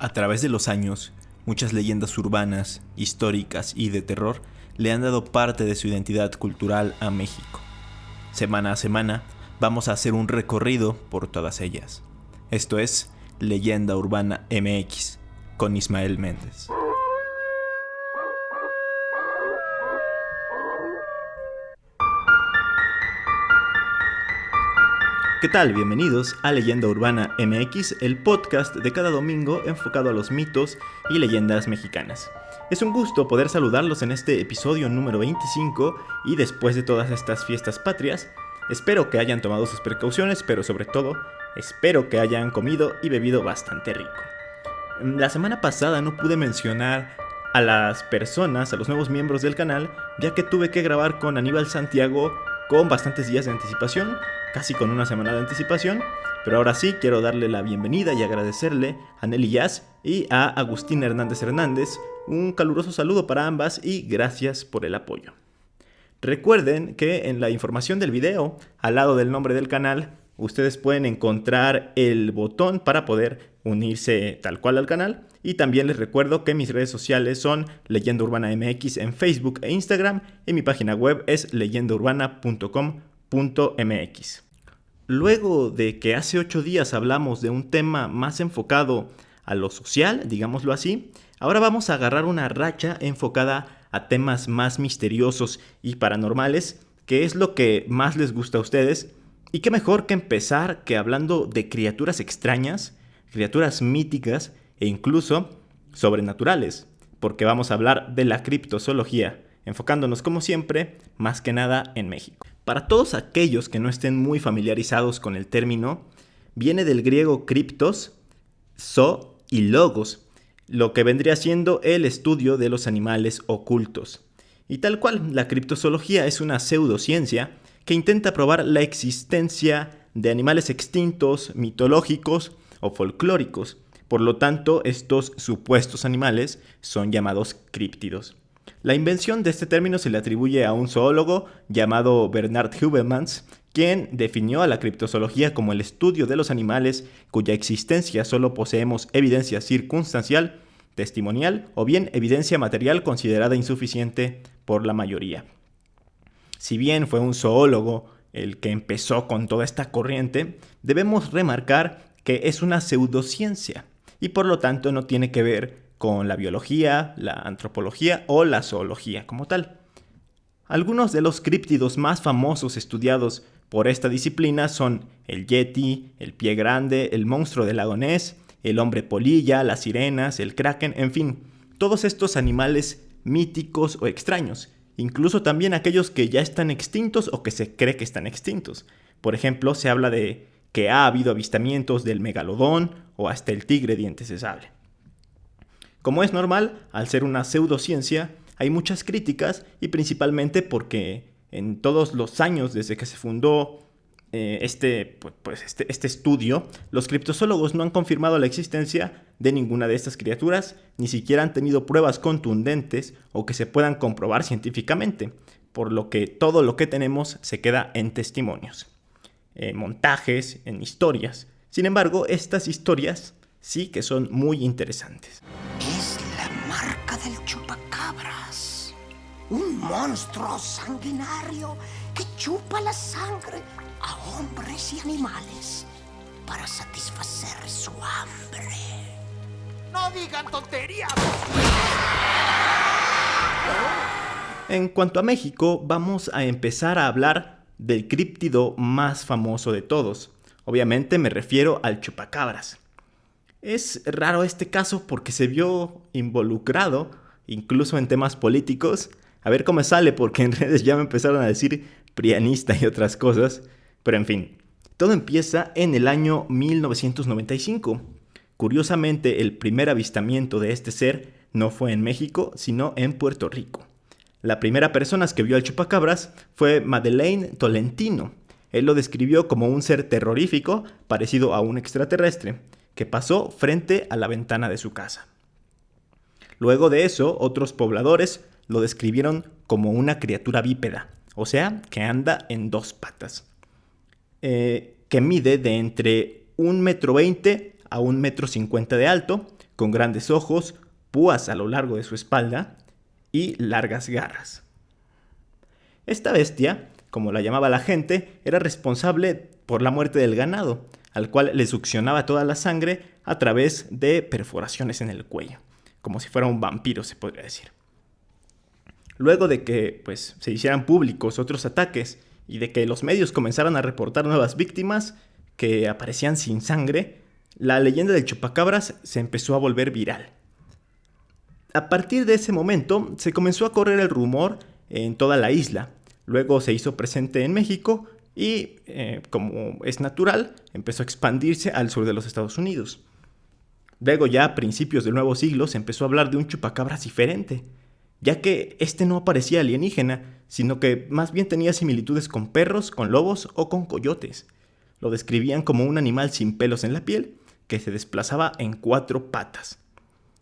A través de los años, muchas leyendas urbanas, históricas y de terror le han dado parte de su identidad cultural a México. Semana a semana, vamos a hacer un recorrido por todas ellas. Esto es Leyenda Urbana MX, con Ismael Méndez. ¿Qué tal? Bienvenidos a Leyenda Urbana MX, el podcast de cada domingo enfocado a los mitos y leyendas mexicanas. Es un gusto poder saludarlos en este episodio número 25 y después de todas estas fiestas patrias. Espero que hayan tomado sus precauciones, pero sobre todo, espero que hayan comido y bebido bastante rico. La semana pasada no pude mencionar a las personas, a los nuevos miembros del canal, ya que tuve que grabar con Aníbal Santiago con bastantes días de anticipación, casi con una semana de anticipación, pero ahora sí quiero darle la bienvenida y agradecerle a Nelly Jazz y a Agustín Hernández Hernández. Un caluroso saludo para ambas y gracias por el apoyo. Recuerden que en la información del video, al lado del nombre del canal, ustedes pueden encontrar el botón para poder unirse tal cual al canal. Y también les recuerdo que mis redes sociales son Leyenda Urbana MX en Facebook e Instagram y mi página web es leyendaurbana.com.mx. Luego de que hace 8 días hablamos de un tema más enfocado a lo social, digámoslo así, ahora vamos a agarrar una racha enfocada a temas más misteriosos y paranormales, que es lo que más les gusta a ustedes. Y qué mejor que empezar que hablando de criaturas extrañas, criaturas míticas e incluso sobrenaturales, porque vamos a hablar de la criptozoología, enfocándonos como siempre, más que nada en México. Para todos aquellos que no estén muy familiarizados con el término, viene del griego criptos, zo y logos, lo que vendría siendo el estudio de los animales ocultos. Y tal cual, la criptozoología es una pseudociencia que intenta probar la existencia de animales extintos, mitológicos o folclóricos. Por lo tanto, estos supuestos animales son llamados críptidos. La invención de este término se le atribuye a un zoólogo llamado Bernard Heuvelmans, quien definió a la criptozoología como el estudio de los animales cuya existencia solo poseemos evidencia circunstancial, testimonial o bien evidencia material considerada insuficiente por la mayoría. Si bien fue un zoólogo el que empezó con toda esta corriente, debemos remarcar que es una pseudociencia y por lo tanto no tiene que ver con la biología, la antropología o la zoología como tal. Algunos de los críptidos más famosos estudiados por esta disciplina son el yeti, el pie grande, el monstruo del lago Ness, el hombre polilla, las sirenas, el kraken, en fin, todos estos animales míticos o extraños, incluso también aquellos que ya están extintos o que se cree que están extintos. Por ejemplo, se habla de que ha habido avistamientos del megalodón o hasta el tigre dientes de sable. Como es normal, al ser una pseudociencia, hay muchas críticas y principalmente porque en todos los años desde que se fundó este estudio, los criptozoólogos no han confirmado la existencia de ninguna de estas criaturas, ni siquiera han tenido pruebas contundentes o que se puedan comprobar científicamente, por lo que todo lo que tenemos se queda en testimonios, montajes, en historias. Sin embargo, estas historias sí que son muy interesantes. Es la marca del chupacabras, un monstruo sanguinario que chupa la sangre a hombres y animales para satisfacer su hambre. ¡No digan tonterías! En cuanto a México, vamos a empezar a hablar del críptido más famoso de todos. Obviamente me refiero al chupacabras. Es raro este caso porque se vio involucrado, incluso en temas políticos. A ver cómo sale, porque en redes ya me empezaron a decir prianista y otras cosas. Pero en fin, todo empieza en el año 1995. Curiosamente, el primer avistamiento de este ser no fue en México, sino en Puerto Rico. La primera persona que vio al chupacabras fue Madeleine Tolentino. Él lo describió como un ser terrorífico, parecido a un extraterrestre, que pasó frente a la ventana de su casa. Luego de eso, otros pobladores lo describieron como una criatura bípeda, o sea, que anda en 2 patas, que mide de entre 1,20 m a 1,50 m de alto, con grandes ojos, púas a lo largo de su espalda y largas garras. Esta bestia, como la llamaba la gente, era responsable por la muerte del ganado, al cual le succionaba toda la sangre a través de perforaciones en el cuello, como si fuera un vampiro, se podría decir. Luego de que se hicieran públicos otros ataques y de que los medios comenzaran a reportar nuevas víctimas que aparecían sin sangre, la leyenda del chupacabras se empezó a volver viral. A partir de ese momento se comenzó a correr el rumor en toda la isla. Luego se hizo presente en México y, como es natural, empezó a expandirse al sur de los Estados Unidos. Luego, ya a principios del nuevo siglo, se empezó a hablar de un chupacabras diferente, ya que este no parecía alienígena, sino que más bien tenía similitudes con perros, con lobos o con coyotes. Lo describían como un animal sin pelos en la piel, que se desplazaba en 4 patas.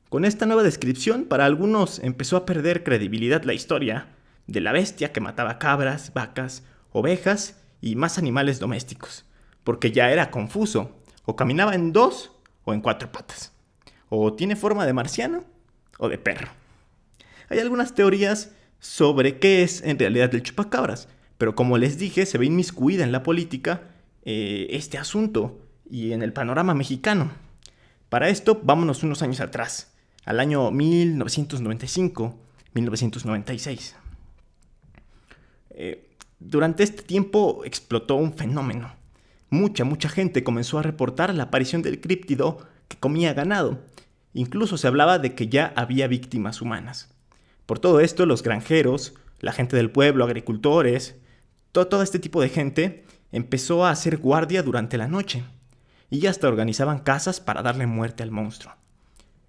Con esta nueva descripción, para algunos empezó a perder credibilidad la historia de la bestia que mataba cabras, vacas, ovejas y más animales domésticos, porque ya era confuso, o caminaba en 2 o en 4 patas, o tiene forma de marciano o de perro. Hay algunas teorías sobre qué es en realidad el chupacabras, pero como les dije, se ve inmiscuida en la política este asunto y en el panorama mexicano. Para esto, vámonos unos años atrás, al año 1995-1996. Durante este tiempo explotó un fenómeno. Mucha gente comenzó a reportar la aparición del críptido que comía ganado. Incluso se hablaba de que ya había víctimas humanas. Por todo esto, los granjeros, la gente del pueblo, agricultores, todo este tipo de gente empezó a hacer guardia durante la noche y hasta organizaban casas para darle muerte al monstruo.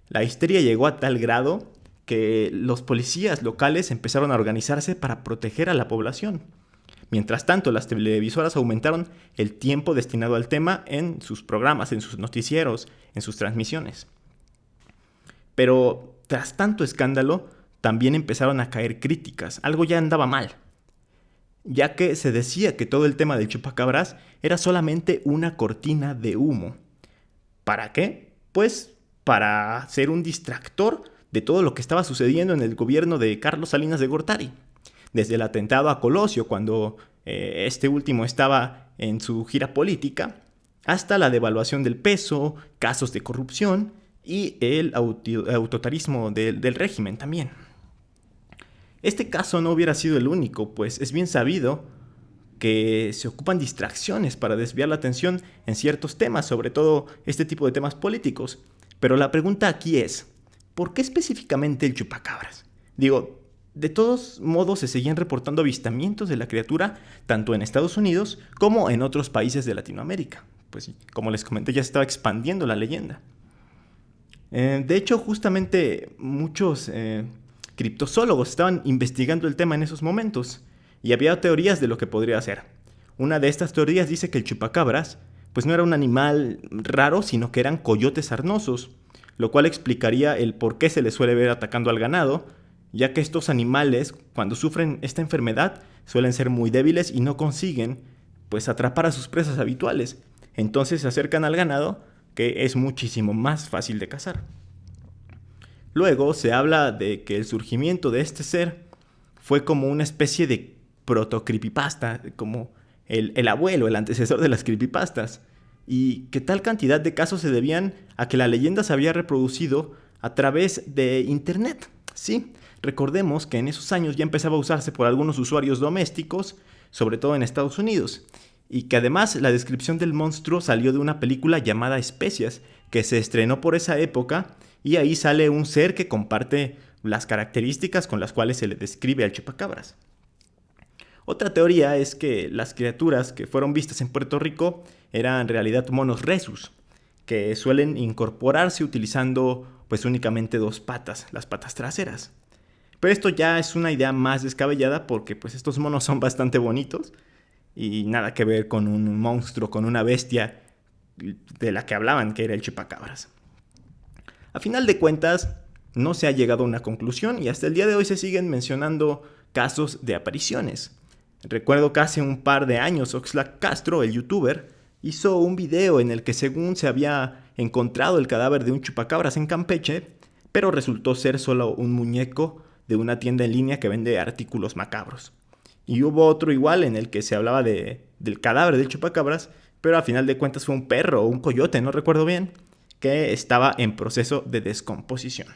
La histeria llegó a tal grado que los policías locales empezaron a organizarse para proteger a la población. Mientras tanto, las televisoras aumentaron el tiempo destinado al tema en sus programas, en sus noticieros, en sus transmisiones. Pero tras tanto escándalo, también empezaron a caer críticas. Algo ya andaba mal, ya que se decía que todo el tema del chupacabras era solamente una cortina de humo. ¿Para qué? Pues para ser un distractor de todo lo que estaba sucediendo en el gobierno de Carlos Salinas de Gortari. Desde el atentado a Colosio, cuando este último estaba en su gira política, hasta la devaluación del peso, casos de corrupción y el autoritarismo del régimen también. Este caso no hubiera sido el único, pues es bien sabido que se ocupan distracciones para desviar la atención en ciertos temas, sobre todo este tipo de temas políticos. Pero la pregunta aquí es, ¿por qué específicamente el chupacabras? Digo, de todos modos se seguían reportando avistamientos de la criatura tanto en Estados Unidos como en otros países de Latinoamérica. Pues como les comenté, ya se estaba expandiendo la leyenda. De hecho, justamente muchos criptozoólogos estaban investigando el tema en esos momentos y había teorías de lo que podría ser. Una de estas teorías dice que el chupacabras pues no era un animal raro, sino que eran coyotes sarnosos, lo cual explicaría el por qué se les suele ver atacando al ganado, ya que estos animales, cuando sufren esta enfermedad, suelen ser muy débiles y no consiguen pues atrapar a sus presas habituales. Entonces se acercan al ganado, que es muchísimo más fácil de cazar. Luego se habla de que el surgimiento de este ser fue como una especie de proto-creepypasta, como el abuelo, el antecesor de las creepypastas, y que tal cantidad de casos se debían a que la leyenda se había reproducido a través de internet. Sí, recordemos que en esos años ya empezaba a usarse por algunos usuarios domésticos, sobre todo en Estados Unidos, y que además la descripción del monstruo salió de una película llamada Especias, que se estrenó por esa época, y ahí sale un ser que comparte las características con las cuales se le describe al chupacabras. Otra teoría es que las criaturas que fueron vistas en Puerto Rico eran en realidad monos rhesus, que suelen incorporarse utilizando pues únicamente 2 patas, las patas traseras. Pero esto ya es una idea más descabellada porque pues estos monos son bastante bonitos y nada que ver con un monstruo, con una bestia de la que hablaban, que era el chupacabras. A final de cuentas, no se ha llegado a una conclusión y hasta el día de hoy se siguen mencionando casos de apariciones. Recuerdo que hace un par de años Oxlack Castro, el youtuber, hizo un video en el que según se había encontrado el cadáver de un chupacabras en Campeche, pero resultó ser solo un muñeco de una tienda en línea que vende artículos macabros. Y hubo otro igual en el que se hablaba del cadáver del chupacabras, pero al final de cuentas fue un perro o un coyote, no recuerdo bien, que estaba en proceso de descomposición.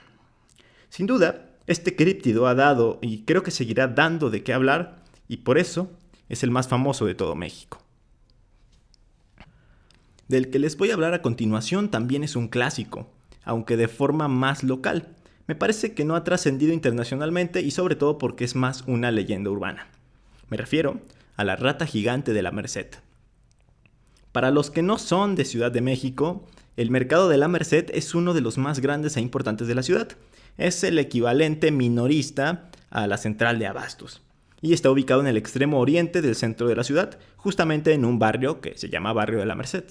Sin duda, este críptido ha dado y creo que seguirá dando de qué hablar, y por eso es el más famoso de todo México. Del que les voy a hablar a continuación también es un clásico, aunque de forma más local. Me parece que no ha trascendido internacionalmente y sobre todo porque es más una leyenda urbana. Me refiero a la rata gigante de la Merced. Para los que no son de Ciudad de México, el mercado de la Merced es uno de los más grandes e importantes de la ciudad. Es el equivalente minorista a la central de abastos y está ubicado en el extremo oriente del centro de la ciudad, justamente en un barrio que se llama Barrio de la Merced.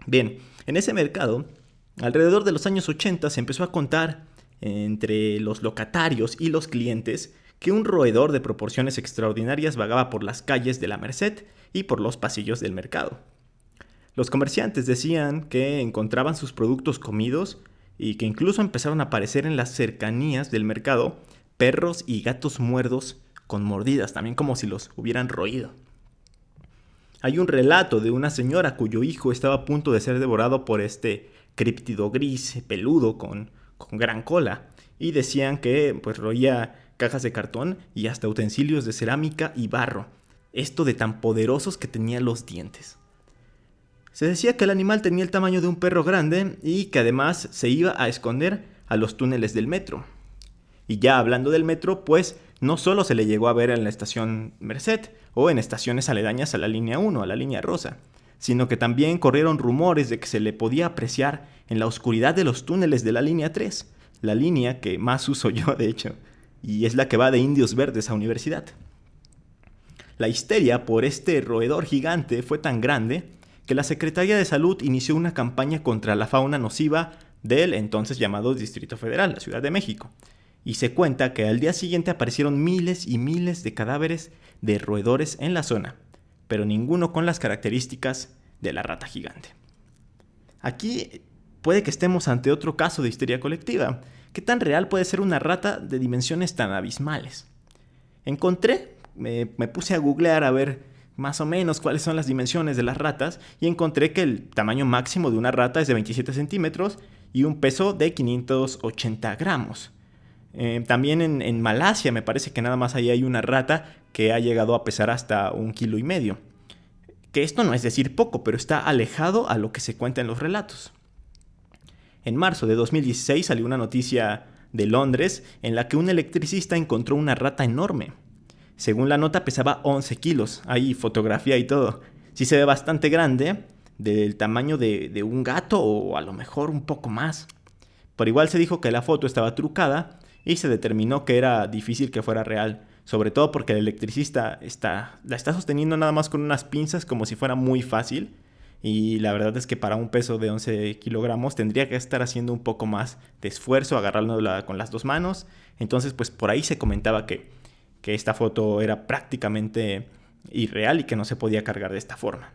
Bien, en ese mercado, alrededor de los años 80 se empezó a contar entre los locatarios y los clientes que un roedor de proporciones extraordinarias vagaba por las calles de la Merced y por los pasillos del mercado. Los comerciantes decían que encontraban sus productos comidos y que incluso empezaron a aparecer en las cercanías del mercado perros y gatos muertos con mordidas, también como si los hubieran roído. Hay un relato de una señora cuyo hijo estaba a punto de ser devorado por este críptido gris, peludo, con gran cola, y decían que pues roía cajas de cartón y hasta utensilios de cerámica y barro, esto de tan poderosos que tenía los dientes. Se decía que el animal tenía el tamaño de un perro grande y que además se iba a esconder a los túneles del metro. Y ya hablando del metro, pues no solo se le llegó a ver en la estación Merced o en estaciones aledañas a la línea 1, a la línea rosa, sino que también corrieron rumores de que se le podía apreciar en la oscuridad de los túneles de la línea 3, la línea que más uso yo de hecho, y es la que va de Indios Verdes a Universidad. La histeria por este roedor gigante fue tan grande que la Secretaría de Salud inició una campaña contra la fauna nociva del entonces llamado Distrito Federal, la Ciudad de México. Y se cuenta que al día siguiente aparecieron miles y miles de cadáveres de roedores en la zona, pero ninguno con las características de la rata gigante. Aquí puede que estemos ante otro caso de histeria colectiva. ¿Qué tan real puede ser una rata de dimensiones tan abismales? Me puse a googlear a ver más o menos cuáles son las dimensiones de las ratas y encontré que el tamaño máximo de una rata es de 27 centímetros y un peso de 580 gramos. También en Malasia me parece que nada más ahí hay una rata que ha llegado a pesar hasta 1,5 kilos. Que esto no es decir poco, pero está alejado a lo que se cuenta en los relatos. En marzo de 2016 salió una noticia de Londres en la que un electricista encontró una rata enorme. Según la nota pesaba 11 kilos, hay fotografía y todo. Sí se ve bastante grande, del tamaño de un gato o a lo mejor un poco más. Por igual se dijo que la foto estaba trucada y se determinó que era difícil que fuera real, sobre todo porque el electricista la está sosteniendo nada más con unas pinzas como si fuera muy fácil, y la verdad es que para un peso de 11 kilogramos tendría que estar haciendo un poco más de esfuerzo, agarrándola con las dos manos. Entonces pues por ahí se comentaba que esta foto era prácticamente irreal y que no se podía cargar de esta forma.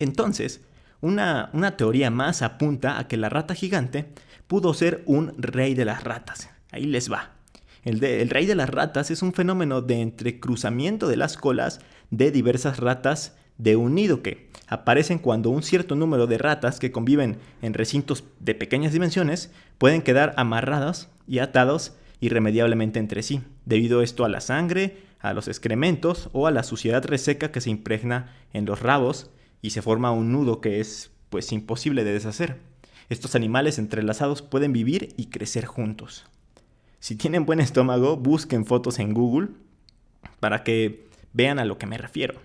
Entonces, una teoría más apunta a que la rata gigante pudo ser un rey de las ratas. Ahí les va. El rey de las ratas es un fenómeno de entrecruzamiento de las colas de diversas ratas de un nido que aparecen cuando un cierto número de ratas que conviven en recintos de pequeñas dimensiones pueden quedar amarradas y atados irremediablemente entre sí, debido esto a la sangre, a los excrementos o a la suciedad reseca que se impregna en los rabos y se forma un nudo que es pues imposible de deshacer. Estos animales entrelazados pueden vivir y crecer juntos. Si tienen buen estómago, busquen fotos en Google para que vean a lo que me refiero.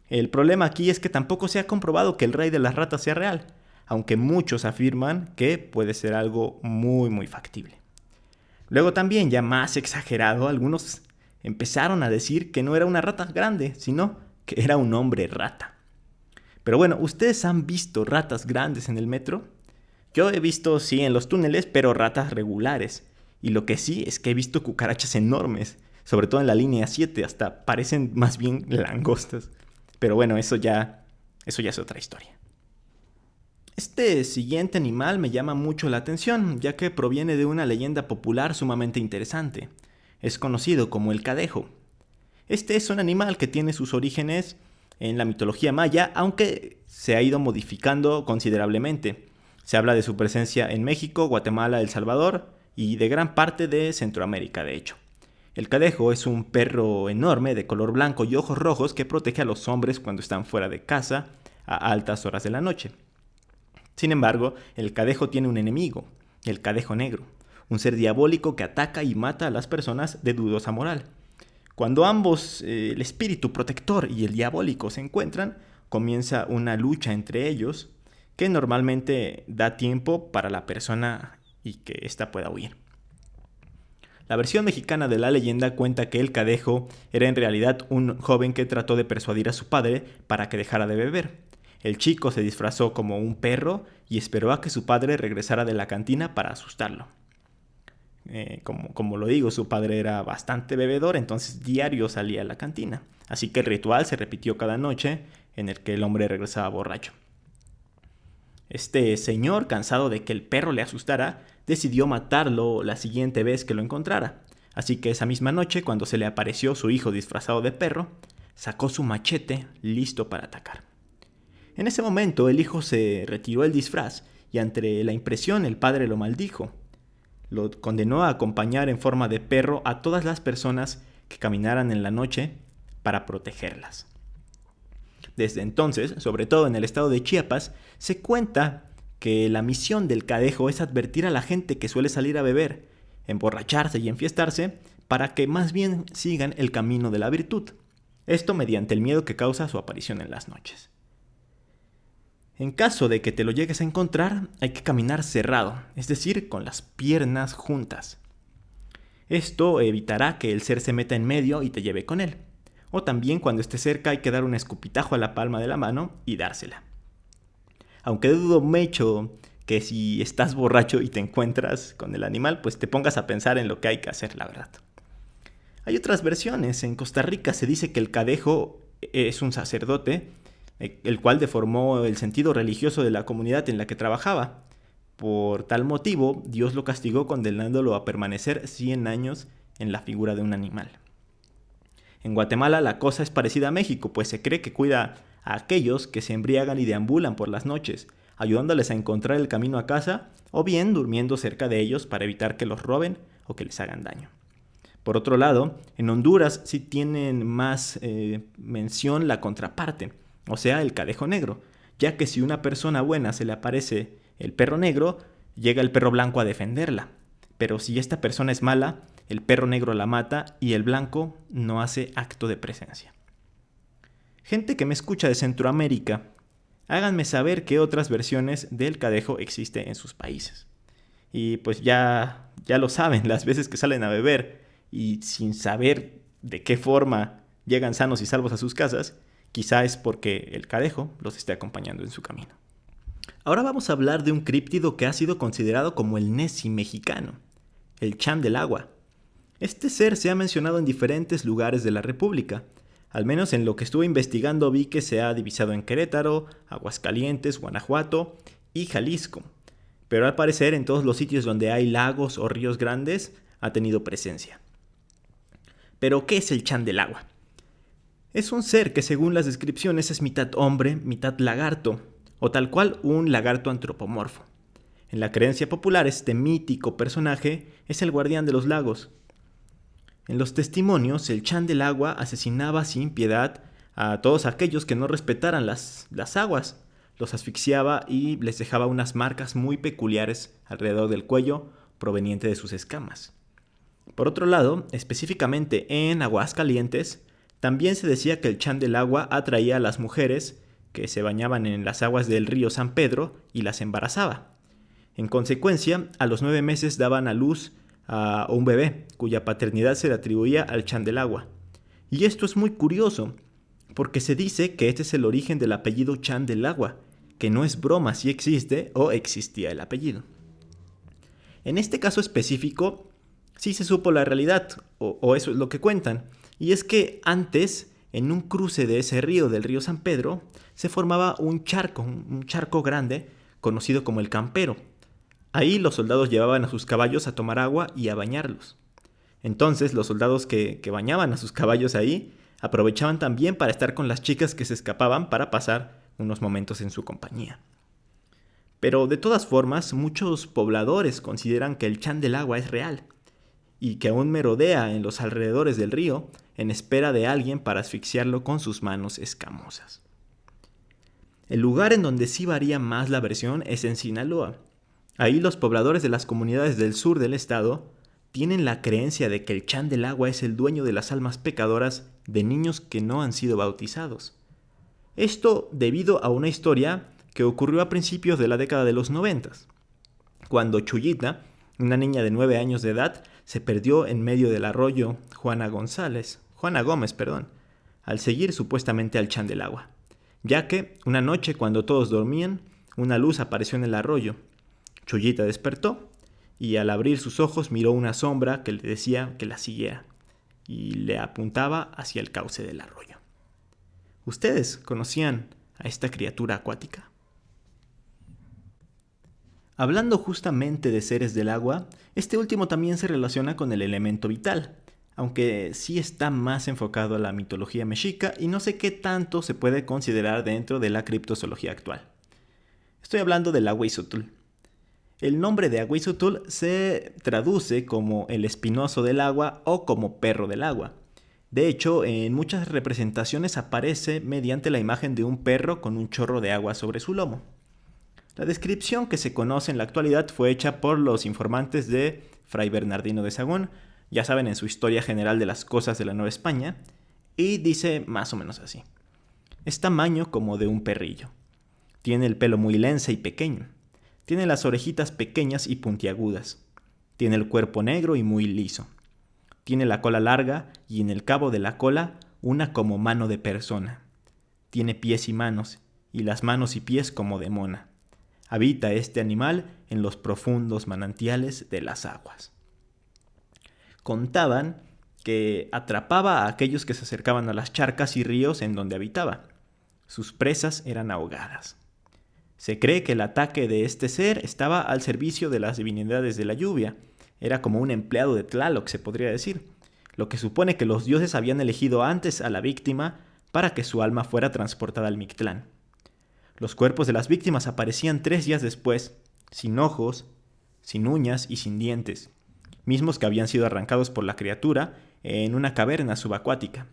El problema aquí es que tampoco se ha comprobado que el rey de las ratas sea real, aunque muchos afirman que puede ser algo muy muy factible. Luego también, ya más exagerado, algunos empezaron a decir que no era una rata grande, sino que era un hombre rata. Pero bueno, ¿ustedes han visto ratas grandes en el metro? Yo he visto, sí, en los túneles, pero ratas regulares. Y lo que sí es que he visto cucarachas enormes, sobre todo en la línea 7, hasta parecen más bien langostas. Pero bueno, eso ya eso ya es otra historia. Este siguiente animal me llama mucho la atención, ya que proviene de una leyenda popular sumamente interesante. Es conocido como el cadejo. Este es un animal que tiene sus orígenes en la mitología maya, aunque se ha ido modificando considerablemente. Se habla de su presencia en México, Guatemala, El Salvador y de gran parte de Centroamérica, de hecho. El cadejo es un perro enorme de color blanco y ojos rojos que protege a los hombres cuando están fuera de casa a altas horas de la noche. Sin embargo, el cadejo tiene un enemigo, el cadejo negro, un ser diabólico que ataca y mata a las personas de dudosa moral. Cuando ambos, el espíritu protector y el diabólico, se encuentran, comienza una lucha entre ellos que normalmente da tiempo para la persona y que ésta pueda huir. La versión mexicana de la leyenda cuenta que el cadejo era en realidad un joven que trató de persuadir a su padre para que dejara de beber. El chico se disfrazó como un perro y esperó a que su padre regresara de la cantina para asustarlo. Como lo digo, su padre era bastante bebedor, entonces diario salía a la cantina. Así que el ritual se repitió cada noche en el que el hombre regresaba borracho. Este señor, cansado de que el perro le asustara, decidió matarlo la siguiente vez que lo encontrara. Así que esa misma noche, cuando se le apareció su hijo disfrazado de perro, sacó su machete listo para atacar. En ese momento el hijo se retiró el disfraz y ante la impresión el padre lo maldijo. Lo condenó a acompañar en forma de perro a todas las personas que caminaran en la noche para protegerlas. Desde entonces, sobre todo en el estado de Chiapas, se cuenta que la misión del cadejo es advertir a la gente que suele salir a beber, emborracharse y enfiestarse para que más bien sigan el camino de la virtud. Esto mediante el miedo que causa su aparición en las noches. En caso de que te lo llegues a encontrar, hay que caminar cerrado, es decir, con las piernas juntas. Esto evitará que el ser se meta en medio y te lleve con él. O también cuando esté cerca hay que dar un escupitajo a la palma de la mano y dársela. Aunque dudo mucho que si estás borracho y te encuentras con el animal, pues te pongas a pensar en lo que hay que hacer, la verdad. Hay otras versiones. En Costa Rica se dice que el cadejo es un sacerdote, el cual deformó el sentido religioso de la comunidad en la que trabajaba. Por tal motivo, Dios lo castigó condenándolo a permanecer 100 años en la figura de un animal. En Guatemala la cosa es parecida a México, pues se cree que cuida a aquellos que se embriagan y deambulan por las noches, ayudándoles a encontrar el camino a casa o bien durmiendo cerca de ellos para evitar que los roben o que les hagan daño. Por otro lado, en Honduras sí tienen más mención la contraparte, o sea, el cadejo negro, ya que si una persona buena se le aparece el perro negro, llega el perro blanco a defenderla. Pero si esta persona es mala, el perro negro la mata y el blanco no hace acto de presencia. Gente que me escucha de Centroamérica, háganme saber qué otras versiones del cadejo existen en sus países. Y pues ya lo saben, las veces que salen a beber y sin saber de qué forma llegan sanos y salvos a sus casas, quizá es porque el cadejo los esté acompañando en su camino. Ahora vamos a hablar de un críptido que ha sido considerado como el Nessie mexicano, el Chan del Agua. Este ser se ha mencionado en diferentes lugares de la República. Al menos en lo que estuve investigando vi que se ha divisado en Querétaro, Aguascalientes, Guanajuato y Jalisco. Pero al parecer en todos los sitios donde hay lagos o ríos grandes ha tenido presencia. ¿Pero qué es el Chan del Agua? Es un ser que según las descripciones es mitad hombre, mitad lagarto, o tal cual un lagarto antropomorfo. En la creencia popular este mítico personaje es el guardián de los lagos. En los testimonios el Chan del Agua asesinaba sin piedad a todos aquellos que no respetaran las aguas, los asfixiaba y les dejaba unas marcas muy peculiares alrededor del cuello proveniente de sus escamas. Por otro lado, específicamente en Aguascalientes, también se decía que el Chan del Agua atraía a las mujeres que se bañaban en las aguas del río San Pedro y las embarazaba. En consecuencia, a los 9 meses daban a luz a un bebé, cuya paternidad se le atribuía al Chan del Agua. Y esto es muy curioso, porque se dice que este es el origen del apellido Chan del Agua, que no es broma si existe o existía el apellido. En este caso específico, sí se supo la realidad, o eso es lo que cuentan, y es que antes en un cruce de ese río, del río San Pedro, se formaba un charco grande, conocido como el Campero. Ahí los soldados llevaban a sus caballos a tomar agua y a bañarlos. Entonces los soldados que bañaban a sus caballos ahí aprovechaban también para estar con las chicas que se escapaban para pasar unos momentos en su compañía. Pero de todas formas, muchos pobladores consideran que el Chan del Agua es real y que aún merodea en los alrededores del río en espera de alguien para asfixiarlo con sus manos escamosas. El lugar en donde sí varía más la versión es en Sinaloa. Ahí los pobladores de las comunidades del sur del estado tienen la creencia de que el Chan del Agua es el dueño de las almas pecadoras de niños que no han sido bautizados. Esto debido a una historia que ocurrió a principios de la década de los 90, cuando Chuyita, una niña de 9 años de edad, se perdió en medio del arroyo Juana Gómez, al seguir supuestamente al Chan del Agua, ya que una noche cuando todos dormían, una luz apareció en el arroyo. Chuyita despertó y al abrir sus ojos miró una sombra que le decía que la siguiera y le apuntaba hacia el cauce del arroyo. ¿Ustedes conocían a esta criatura acuática? Hablando justamente de seres del agua, este último también se relaciona con el elemento vital, aunque sí está más enfocado a la mitología mexica y no sé qué tanto se puede considerar dentro de la criptozoología actual. Estoy hablando del Ahuizotl. El nombre de Ahuizotl se traduce como el espinoso del agua o como perro del agua. De hecho, en muchas representaciones aparece mediante la imagen de un perro con un chorro de agua sobre su lomo. La descripción que se conoce en la actualidad fue hecha por los informantes de Fray Bernardino de Sahagún, ya saben, en su Historia General de las Cosas de la Nueva España, y dice más o menos así. Es tamaño como de un perrillo. Tiene el pelo muy lense y pequeño. Tiene las orejitas pequeñas y puntiagudas. Tiene el cuerpo negro y muy liso. Tiene la cola larga y en el cabo de la cola una como mano de persona. Tiene pies y manos, y las manos y pies como de mona. Habita este animal en los profundos manantiales de las aguas. Contaban que atrapaba a aquellos que se acercaban a las charcas y ríos en donde habitaba. Sus presas eran ahogadas. Se cree que el ataque de este ser estaba al servicio de las divinidades de la lluvia. Era como un empleado de Tlaloc, se podría decir, lo que supone que los dioses habían elegido antes a la víctima para que su alma fuera transportada al Mictlán. Los cuerpos de las víctimas aparecían 3 días después, sin ojos, sin uñas y sin dientes, mismos que habían sido arrancados por la criatura en una caverna subacuática.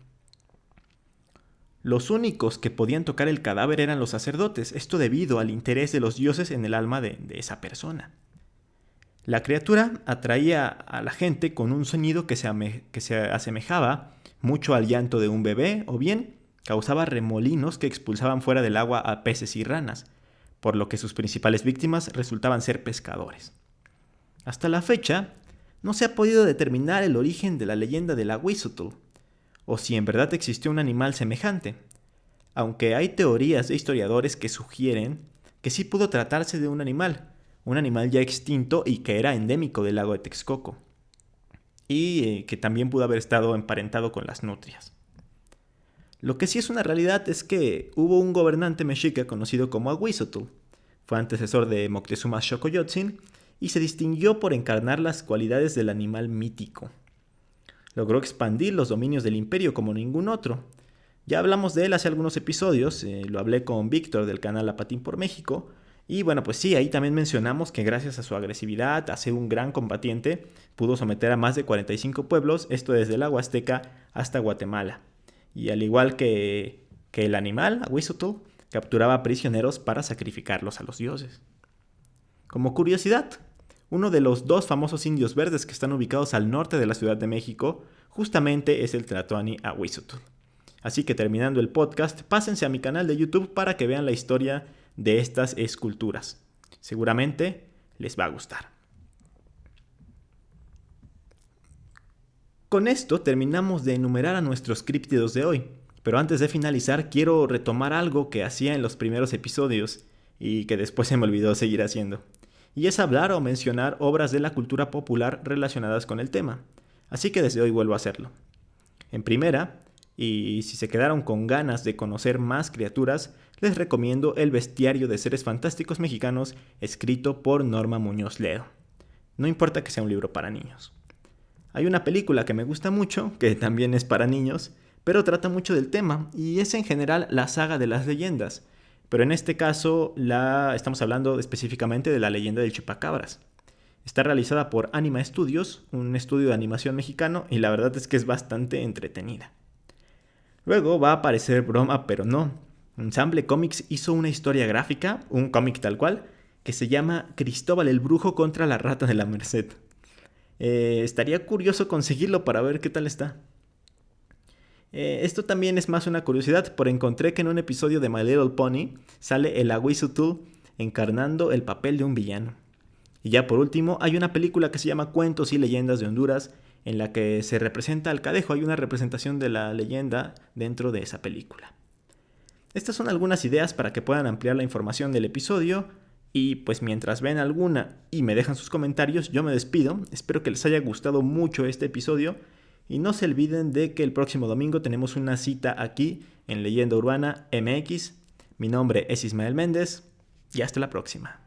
Los únicos que podían tocar el cadáver eran los sacerdotes, esto debido al interés de los dioses en el alma de esa persona. La criatura atraía a la gente con un sonido que se asemejaba mucho al llanto de un bebé o bien causaba remolinos que expulsaban fuera del agua a peces y ranas, por lo que sus principales víctimas resultaban ser pescadores. Hasta la fecha, no se ha podido determinar el origen de la leyenda del Ahuizotl, o si en verdad existió un animal semejante, aunque hay teorías de historiadores que sugieren que sí pudo tratarse de un animal ya extinto y que era endémico del lago de Texcoco, y que también pudo haber estado emparentado con las nutrias. Lo que sí es una realidad es que hubo un gobernante mexica conocido como Ahuizotl. Fue antecesor de Moctezuma Xocoyotzin y se distinguió por encarnar las cualidades del animal mítico. Logró expandir los dominios del imperio como ningún otro. Ya hablamos de él hace algunos episodios, lo hablé con Víctor del canal A Patín por México, y bueno, pues sí, ahí también mencionamos que gracias a su agresividad, a ser un gran combatiente, pudo someter a más de 45 pueblos, esto desde la Huasteca hasta Guatemala. Y al igual que el animal, Ahuizotl, capturaba prisioneros para sacrificarlos a los dioses. Como curiosidad, uno de los 2 famosos indios verdes que están ubicados al norte de la Ciudad de México justamente es el Tlatoani Ahuizotl. Así que terminando el podcast, pásense a mi canal de YouTube para que vean la historia de estas esculturas. Seguramente les va a gustar. Con esto terminamos de enumerar a nuestros críptidos de hoy, pero antes de finalizar quiero retomar algo que hacía en los primeros episodios y que después se me olvidó seguir haciendo, y es hablar o mencionar obras de la cultura popular relacionadas con el tema, así que desde hoy vuelvo a hacerlo. En primera, Y si se quedaron con ganas de conocer más criaturas, les recomiendo El bestiario de seres fantásticos mexicanos, escrito por Norma Muñoz Ledo. No importa que sea un libro para niños. Hay una película que me gusta mucho, que también es para niños, pero trata mucho del tema, y es en general la saga de las leyendas. Pero en este caso estamos hablando específicamente de la leyenda del chupacabras. Está realizada por Anima Studios, un estudio de animación mexicano, y la verdad es que es bastante entretenida. Luego va a aparecer broma, pero no. Ensamble Comics hizo una historia gráfica, un cómic tal cual, que se llama Cristóbal el Brujo contra la Rata de la Merced. Estaría curioso conseguirlo para ver qué tal está. Esto también es más una curiosidad, pero encontré que en un episodio de My Little Pony sale el Aguisutul encarnando el papel de un villano. Y ya por último, hay una película que se llama Cuentos y Leyendas de Honduras, en la que se representa al Cadejo. Hay una representación de la leyenda dentro de esa película. Estas son algunas ideas para que puedan ampliar la información del episodio. Y pues mientras ven alguna y me dejan sus comentarios, yo me despido. Espero que les haya gustado mucho este episodio. Y no se olviden de que el próximo domingo tenemos una cita aquí en Leyenda Urbana MX. Mi nombre es Ismael Méndez y hasta la próxima.